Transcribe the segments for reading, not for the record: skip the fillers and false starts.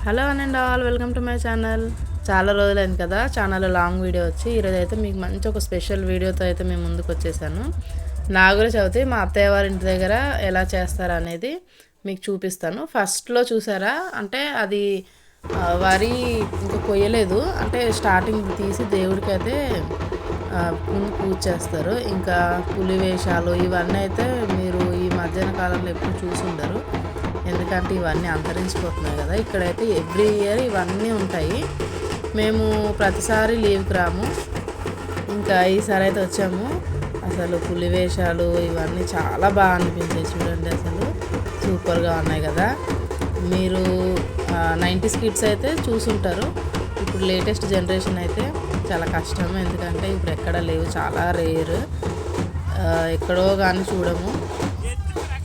Hello and all welcome to my channel. చాలా రోజులైంది కదా ఛానల్లో లాంగ్ వీడియో వచ్చి. ఈరోజు అయితే మీకు మంచి ఒక స్పెషల్ వీడియోతో అయితే మేము ముందుకు వచ్చేసాను. నాగుల చవితి మా అత్తయ్య వారి ఇంటి దగ్గర ఎలా చేస్తారు అనేది మీకు చూపిస్తాను. ఫస్ట్లో చూసారా అంటే అది వరి ఇంకా కొయ్యలేదు, అంటే స్టార్టింగ్ తీసి దేవుడికి అయితే ముందు పూజ చేస్తారు. ఇంకా పులి వేషాలు ఇవన్నీ అయితే మీరు ఈ మధ్యాహ్న కాలంలో ఎప్పుడు చూసి ఉండరు, ఎందుకంటే ఇవన్నీ అంతరించిపోతున్నాయి కదా. ఇక్కడైతే ఎవ్రీ ఇయర్ ఇవన్నీ ఉంటాయి. మేము ప్రతిసారి లీవ్కి రాము, ఇంకా ఈసారి అయితే వచ్చాము. అసలు పులి వేషాలు ఇవన్నీ చాలా బాగా అనిపించాయి. చూడండి అసలు సూపర్గా ఉన్నాయి కదా. మీరు 90s కిడ్స్ అయితే చూసుంటారు. ఇప్పుడు లేటెస్ట్ జనరేషన్ అయితే చాలా కష్టం, ఎందుకంటే ఇప్పుడు ఎక్కడ లేవు, చాలా రేర్, ఎక్కడో కానీ చూడము.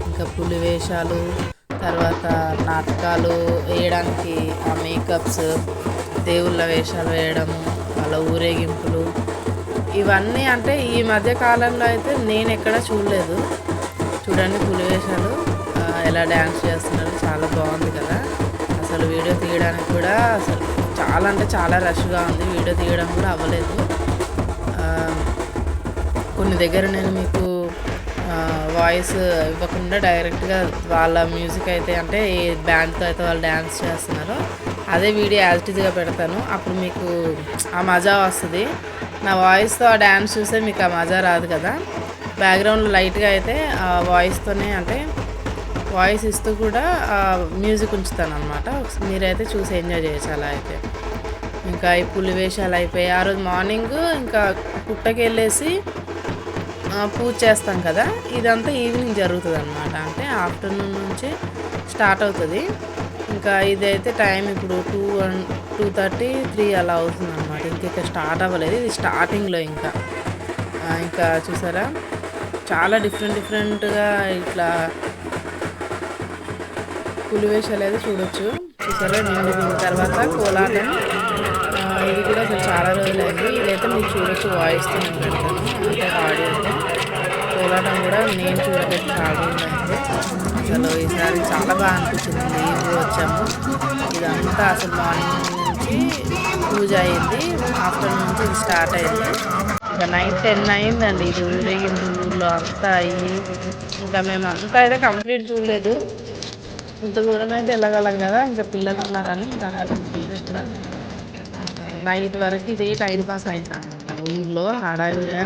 ఇంకా పులి వేషాలు, తర్వాత నాటకాలు వేయడానికి ఆ మేకప్స్, దేవుళ్ళ వేషాలు వేయడము, వాళ్ళ ఊరేగింపులు, ఇవన్నీ అంటే ఈ మధ్య కాలంలో అయితే నేను ఎక్కడ చూడలేదు. చూడండి పులి వేషాలు ఎలా డ్యాన్స్ చేస్తున్నారు, చాలా బాగుంది కదా. అసలు వీడియో తీయడానికి కూడా అసలు చాలా అంటే చాలా రష్గా ఉంది, వీడియో తీయడం కూడా అవ్వలేదు. కొన్ని దగ్గర నేను మీకు వాయిస్ ఇవ్వకుండా డైరెక్ట్గా వాళ్ళ మ్యూజిక్ అయితే అంటే ఏ బ్యాండ్తో అయితే వాళ్ళు డ్యాన్స్ చేస్తున్నారో అదే వీడియో యాజిటీజ్గా పెడతాను. అప్పుడు మీకు ఆ మజా వస్తుంది. నా వాయిస్తో ఆ డ్యాన్స్ చూస్తే మీకు ఆ మజా రాదు కదా. బ్యాక్గ్రౌండ్లో లైట్గా అయితే ఆ వాయిస్తోనే అంటే వాయిస్ ఇస్తూ కూడా మ్యూజిక్ ఉంచుతాను అనమాట. మీరైతే చూసి ఎంజాయ్ చేయొచ్చు అలా అయితే. ఇంకా ఈ పులి వేషాలు అయిపోయి ఆ రోజు మార్నింగ్ ఇంకా పుట్టకి వెళ్ళేసి పూజ చేస్తాం కదా. ఇదంతా ఈవినింగ్ జరుగుతుంది అనమాట, అంటే ఆఫ్టర్నూన్ నుంచి స్టార్ట్ అవుతుంది. ఇంకా ఇదైతే టైం ఇప్పుడు 2:30, 3 అలా అవుతుంది అనమాట. ఇంకా స్టార్ట్ అవ్వలేదు, ఇది స్టార్టింగ్లో. ఇంకా చూసారా చాలా డిఫరెంట్గా ఇట్లా పులివేషాలు అయితే చూడొచ్చు. చూసారా నిండిన తర్వాత కోలాటం, ఇది కూడా అసలు చాలా రోజులైంది. ఇదైతే మీరు చూడొచ్చు, వాయిస్తో నేను పెడతాను అంటే ఆడియోతో. కోలాటం కూడా నేను చూడలేదు, చాలా రోజులైంది. అసలు ఈసారి చాలా బాగా అనిపించింది. లీవ్ వచ్చాము, ఇదంతా అసలు మార్నింగ్ నుంచి పూజ అయింది, ఆఫ్టర్నూన్ నుంచి ఇది స్టార్ట్ అయింది. ఇంకా నైట్ 10 అయిందండి. ఇది ఊరేగింపు ఊళ్ళో అంతా అయ్యి ఇంకా మేము అంతా అయితే కంప్లీట్ చూడలేదు. ఇంత దూరం అయితే వెళ్ళగలం కదా, ఇంకా పిల్లలు ఉన్నారని ఇంకా నైట్ వరకు ఇది టైం పాస్ అవుతుంది. ఊళ్ళో హడావిడిగా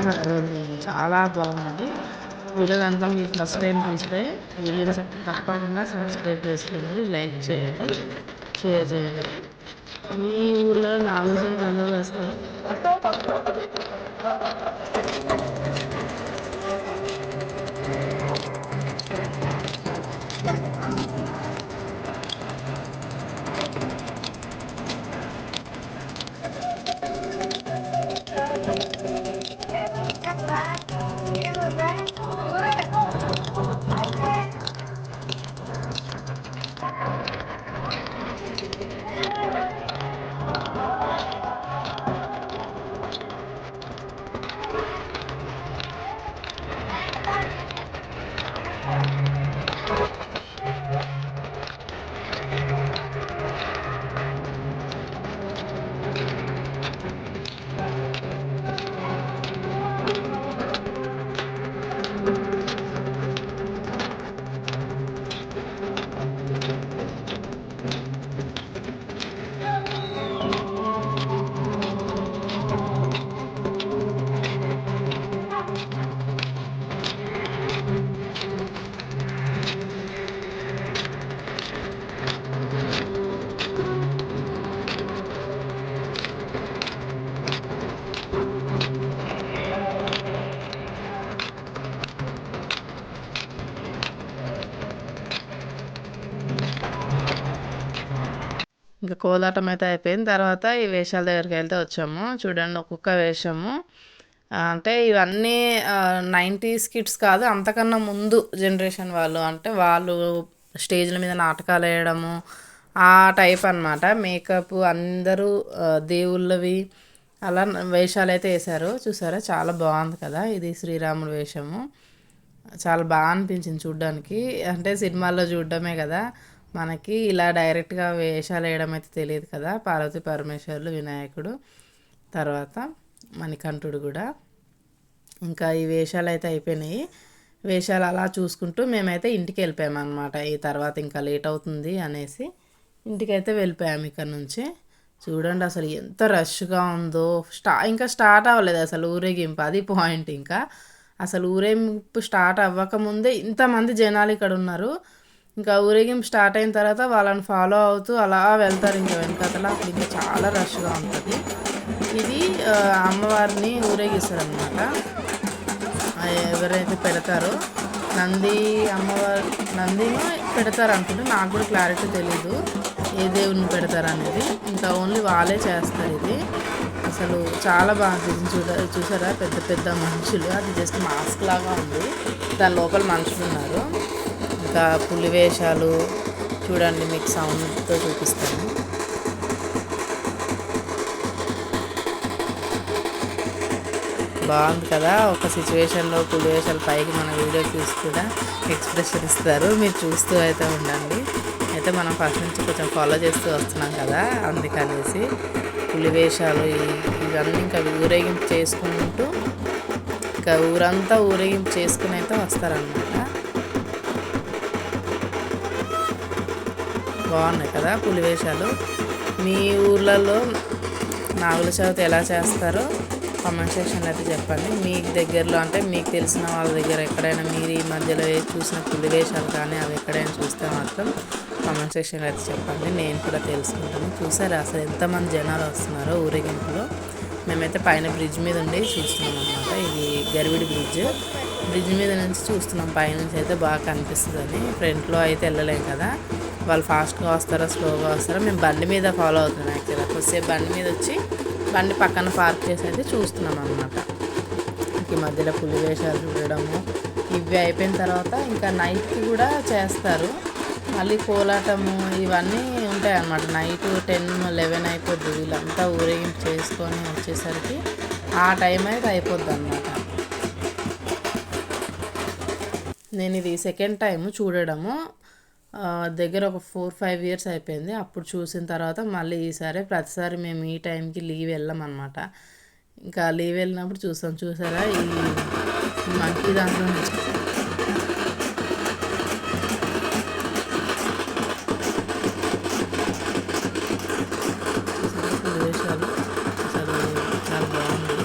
చాలా బాగుంది. వీడియోదంతా మీకు ఫస్ట్ టైం చూస్తే వీడియో తప్పకుండా సబ్స్క్రైబ్ చేసుకోండి, లైక్ చేయండి, షేర్ చేయండి. మీ ఊళ్ళో 4 రోజులు వస్తారు. ఇంకా కోలాటం అయితే అయిపోయిన తర్వాత ఈ వేషాల దగ్గరికి వెళ్తే వచ్చాము. చూడండి ఒక్కొక్క వేషము, అంటే ఇవన్నీ 90s కిడ్స్ కాదు, అంతకన్నా ముందు జనరేషన్ వాళ్ళు, అంటే వాళ్ళు స్టేజ్ల మీద నాటకాలు వేయడము ఆ టైప్ అనమాట. మేకప్ అందరూ దేవుళ్ళవి అలా వేషాలు అయితే వేశారు. చూసారా చాలా బాగుంది కదా. ఇది శ్రీరాముడు వేషము, చాలా బాగా అనిపించింది చూడ్డానికి. అంటే సినిమాల్లో చూడడమే కదా, మనకి ఇలా డైరెక్ట్గా వేషాలు వేయడం అయితే తెలియదు కదా. పార్వతీ పరమేశ్వరులు, వినాయకుడు, తర్వాత మణికంఠుడు కూడా. ఇంకా ఈ వేషాలు అయితే అయిపోయినాయి. వేషాలు అలా చూసుకుంటూ మేమైతే ఇంటికి వెళ్ళిపోయాము అనమాట. ఈ తర్వాత ఇంకా లేట్ అవుతుంది అనేసి ఇంటికైతే వెళ్ళిపోయాము ఇక్కడ నుంచి. చూడండి అసలు ఎంత రష్గా ఉందో. ఇంకా స్టార్ట్ అవ్వలేదు అసలు ఊరేగింపు, అది పాయింట్. ఇంకా అసలు ఊరేగింపు స్టార్ట్ అవ్వకముందే ఇంతమంది జనాలు ఇక్కడ ఉన్నారు. ఇంకా ఊరేగింపు స్టార్ట్ అయిన తర్వాత వాళ్ళని ఫాలో అవుతూ అలా వెళ్తారు ఇంకా వెనకాతల. అప్పుడు ఇంకా చాలా రష్గా ఉంటుంది. ఇది అమ్మవారిని ఊరేగిస్తారనమాట. ఎవరైతే పెడతారో నంది అమ్మవారు, నందిని పెడతారు అనుకుంటే, నాకు కూడా క్లారిటీ తెలీదు ఏ దేవుడిని పెడతారు అనేది. ఇంకా ఓన్లీ వాళ్ళే చేస్తారు ఇది. అసలు చాలా బాగా చూసారా పెద్ద పెద్ద మనుషులు. అది జస్ట్ మాస్క్ లాగా ఉంది, దాని లోపల మనుషులు ఉన్నారు. ఇంకా పులి వేషాలు చూడండి, మీకు సౌండ్తో చూపిస్తాను. బాగుంది కదా. ఒక సిచ్యువేషన్లో పులి వేషాలు పైకి మన వీడియో చూసి కూడా ఎక్స్ప్రెషన్ ఇస్తారు. మీరు చూస్తూ అయితే ఉండండి. అయితే మనం ఫస్ట్ నుంచి కొంచెం ఫాలో చేస్తూ వస్తున్నాం కదా, అందుకనేసి పులి వేషాలు ఇవన్నీ ఇంకా ఊరేగింపు చేసుకుంటూ ఇంకా ఊరంతా ఊరేగింపు చేసుకుని అయితే వస్తారనమాట. బాగున్నాయి కదా పులి వేషాలు. మీ ఊర్లలో నాగుల చవితి ఎలా చేస్తారో కామెంట్ సెక్షన్లో అయితే చెప్పండి. మీకు దగ్గరలో అంటే మీకు తెలిసిన వాళ్ళ దగ్గర ఎక్కడైనా మీరు ఈ మధ్యలో చూసిన పులి వేషాలు కానీ అవి ఎక్కడైనా చూస్తే మాత్రం కామెంట్ సెక్షన్లో అయితే చెప్పండి, నేను కూడా తెలుసుకుంటాను. చూసారా అసలు ఎంతమంది జనాలు వస్తున్నారో ఊరేగింపులో. మేమైతే పైన బ్రిడ్జ్ మీద ఉండి చూస్తున్నాం అనమాట. ఇది గరివిడి బ్రిడ్జ్ మీద నుంచి చూస్తున్నాం. పైనుంచి అయితే బాగా కనిపిస్తుందని. ఫ్రంట్లో అయితే వెళ్ళలేం కదా, వాళ్ళు ఫాస్ట్గా వస్తారో స్లోగా వస్తారో. మేము బండి మీద ఫాలో అవుతున్నాం యాక్చువల్గా. కొద్దిసేపు బండి మీద వచ్చి బండి పక్కన పార్క్ చేసి అయితే చూస్తున్నాం అనమాట. ఈ మధ్యలో పులి వేషాలు చూడడము ఇవి అయిపోయిన తర్వాత ఇంకా నైట్కి కూడా చేస్తారు. మళ్ళీ కోలాటము ఇవన్నీ ఉంటాయి అన్నమాట. నైట్ 10-11 అయిపోద్ది. వీళ్ళంతా ఊరేగింపు చేసుకొని వచ్చేసరికి ఆ టైం అయితే అయిపోద్ది అనమాట. నేను ఇది సెకండ్ టైం చూడడము. దగ్గర ఒక 4-5 ఇయర్స్ అయిపోయింది. అప్పుడు చూసిన తర్వాత మళ్ళీ ఈసారి ప్రతిసారి మేము ఈ టైంకి లీవ్ వెళ్ళామన్నమాట. ఇంకా లీవ్ వెళ్ళినప్పుడు చూసాం. చూసారా ఈ మంకీ దాంట్లో ప్రదేశాలు అసలు చాలా బాగుంది.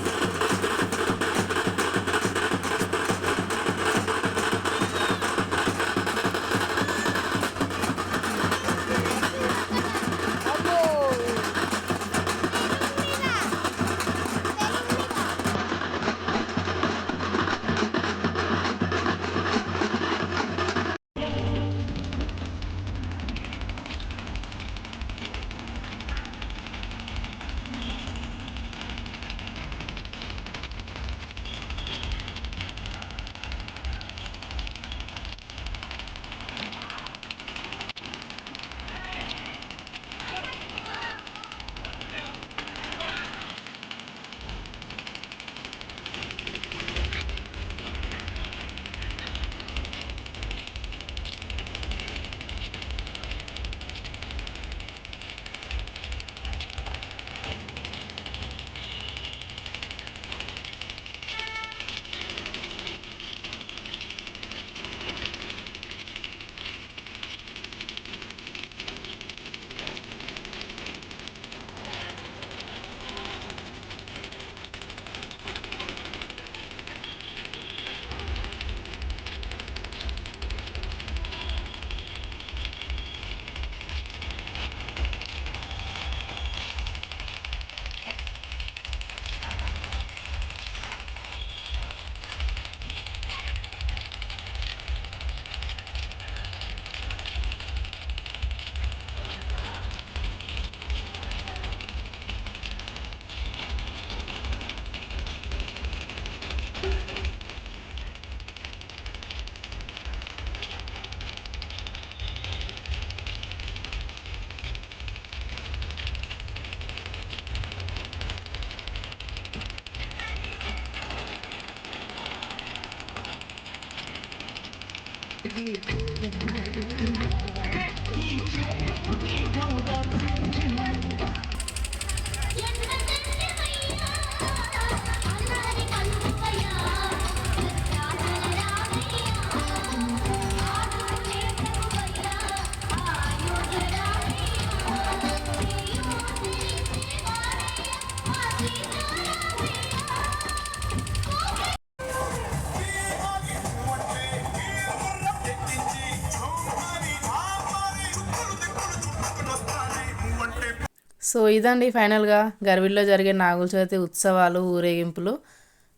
సో ఇదండి ఫైనల్గా గర్విల్లో జరిగే నాగుల చవితి ఉత్సవాలు ఊరేగింపులు.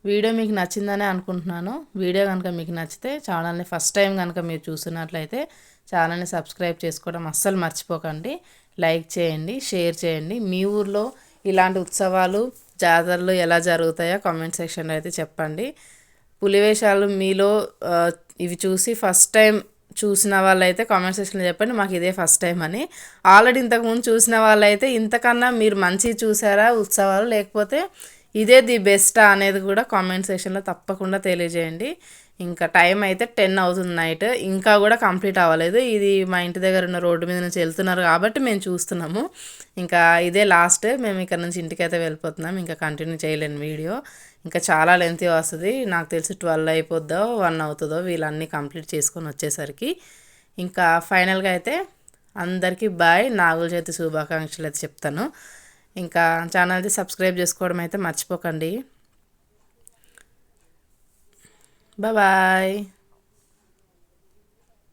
వీడియో మీకు నచ్చిందనే అనుకుంటున్నాను. వీడియో కనుక మీకు నచ్చితే ఛానల్ని ఫస్ట్ టైం కనుక మీరు చూస్తున్నట్లయితే ఛానల్ని సబ్స్క్రైబ్ చేసుకోవడం అస్సలు మర్చిపోకండి. లైక్ చేయండి, షేర్ చేయండి. మీ ఊర్లో ఇలాంటి ఉత్సవాలు జాతరలు ఎలా జరుగుతాయో కామెంట్ సెక్షన్లో అయితే చెప్పండి. పులివేషాలు మీలో ఇవి చూసి ఫస్ట్ టైం చూసిన వాళ్ళైతే కామెంట్ సెక్షన్లో చెప్పండి మాకు ఇదే ఫస్ట్ టైం అని. ఆల్రెడీ ఇంతకుముందు చూసిన వాళ్ళైతే ఇంతకన్నా మీరు మంచి చూసారా ఉత్సవాలు, లేకపోతే ఇదే ది బెస్టా అనేది కూడా కామెంట్ సెక్షన్లో తప్పకుండా తెలియజేయండి. ఇంకా టైం అయితే 10 అవుతుంది నైట్, ఇంకా కూడా కంప్లీట్ అవ్వలేదు. ఇది మా ఇంటి దగ్గర ఉన్న రోడ్డు మీద నుంచి వెళ్తున్నారు కాబట్టి మేము చూస్తున్నాము. ఇంకా ఇదే లాస్ట్, మేము ఇక్కడ నుంచి ఇంటికైతే వెళ్ళిపోతున్నాం. ఇంకా కంటిన్యూ చేయలేను వీడియో, ఇంకా చాలా లెంతీ వస్తుంది. నాకు తెలిసి 12 అయిపోద్దో 1 అవుతుందో వీళ్ళన్నీ కంప్లీట్ చేసుకొని వచ్చేసరికి. ఇంకా ఫైనల్గా అయితే అందరికీ బాయ్, నాగుల చవితి శుభాకాంక్షలు అయితే చెప్తాను. ఇంకా ఛానల్ని సబ్స్క్రైబ్ చేసుకోవడం అయితే మర్చిపోకండి. బాయ్.